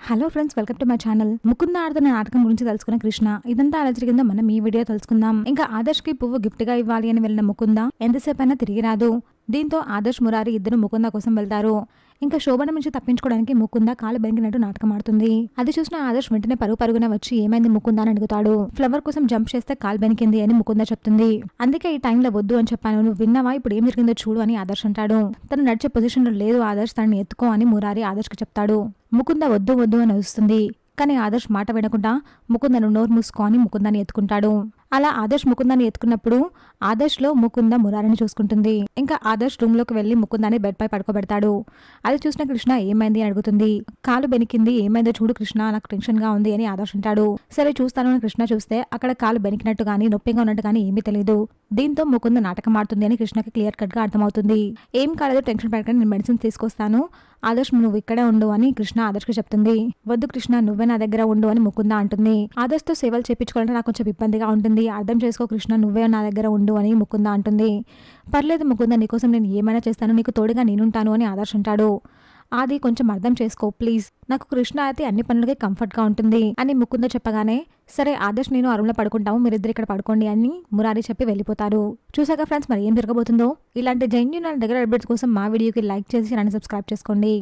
Hello friends, welcome to my channel. Mukunda ఆడుతున్న నాటకం గురించి తెలుసుకున్న కృష్ణ ఇదంతా ఎలా జరిగిందో మనం ఈ వీడియో తెలుసుకుందాం. ఇంకా ఆదర్శ్ కి పువ్వు గిఫ్ట్ గా ఇవ్వాలి అని వెళ్ళిన ముకుంద ఎంతసేపైనా తిరిగి రాదు. దీంతో ఆదర్శ్ మురారి ఇద్దరు ముకుంద కోసం వెళ్తారు. ఇంకా శోభన నుంచి తప్పించుకోవడానికి ముకుంద కాలు బెనికినట్టు నాటకం ఆడుతుంది. అది చూసిన ఆదర్శ్ వెంటనే పరుగున వచ్చి ఏమైంది ముకుంద అని అడుగుతాడు. ఫ్లవర్ కోసం జంప్ చేస్తే కాలు బెనికింది అని ముకుంద చెప్తుంది. అందుకే ఈ టైంలో వద్దు అని చెప్పాను, నువ్వు విన్నావా, ఇప్పుడు ఏం జరిగిందో చూడు అని ఆదర్శ్ అంటాడు. తను నడిచే పొజిషన్ లో లేదు ఆదర్శ్, తనని ఎత్తుకో అని మురారి ఆదర్శ్ కి చెప్తాడు. ముకుంద వద్దు వద్దు అని వస్తుంది. కానీ ఆదర్శ్ మాట వినకుండా ముకుందను నోరు మూసుకొని ముకుందాన్ని ఎత్తుకుంటాడు. అలా ఆదర్శ్ ముకుందాన్ని ఎత్తుకున్నప్పుడు ఆదర్శ్ లో ముకుంద మురారిని చూసుకుంటుంది. ఇంకా ఆదర్శ్ రూమ్ లోకి వెళ్లి ముకుందాన్ని బెడ్ పై పడుకోబెడతాడు. అది చూసిన కృష్ణ ఏమైంది అని అడుగుతుంది. కాలు బెనికింది, ఏమైందో చూడు కృష్ణ, నాకు టెన్షన్ గా ఉంది అని ఆదర్శ్ అంటాడు. సరే చూస్తాను అని కృష్ణ చూస్తే అక్కడ కాలు బెనికినట్టు గానీ నొప్పిగా ఉన్నట్టు గానీ ఏమీ తెలియదు. దీంతో ముకుంద నాటకం ఆడుతుంది అని కృష్ణకి క్లియర్ కట్ గా అర్థమవుతుంది. ఏం కాలేదు, టెన్షన్ పడకండి, నేను మెడిసిన్ తీసుకొస్తాను, ఆదర్శ్ నువ్వు ఇక్కడే ఉండు అని కృష్ణ ఆదర్శ్ కి చెప్తుంది. వద్దు కృష్ణ, నువ్వే నా దగ్గర ఉండు అని ముకుంద అంటుంది. ఆదర్శ్ తో సేవలు చేయించుకోవాలంటే నాకు కొంచెం ఇబ్బందిగా ఉంటుంది, అర్థం చేసుకో కృష్ణ, నువ్వే నా దగ్గర ఉండు అని ముకుంద అంటుంది. పర్లేదు ముకుంద, నీకోసం నేను ఏమైనా చేస్తాను, నీకు తోడుగా నేనుంటాను అని ఆదర్శ్ అంటాడు. అది కొంచెం అర్థం చేసుకో ప్లీజ్, నాకు కృష్ణ అయితే అన్ని పనులకి కంఫర్ట్ గా ఉంటుంది అని ముకుంద చెప్పగానే సరే ఆదర్శ్ నేను అరుణ్లో పడుకుంటాము, మీరిద్దరు ఇక్కడ పడుకోండి అని మురారి చెప్పి వెళ్ళిపోతారు. చూసాక ఫ్రెండ్స్, మరి ఏం జరగబోతుందో. ఇలాంటి జెన్యూన్ దగ్గర అప్డేట్స్ కోసం మా వీడియోకి లైక్ చేసి సబ్స్క్రైబ్ చేసుకోండి.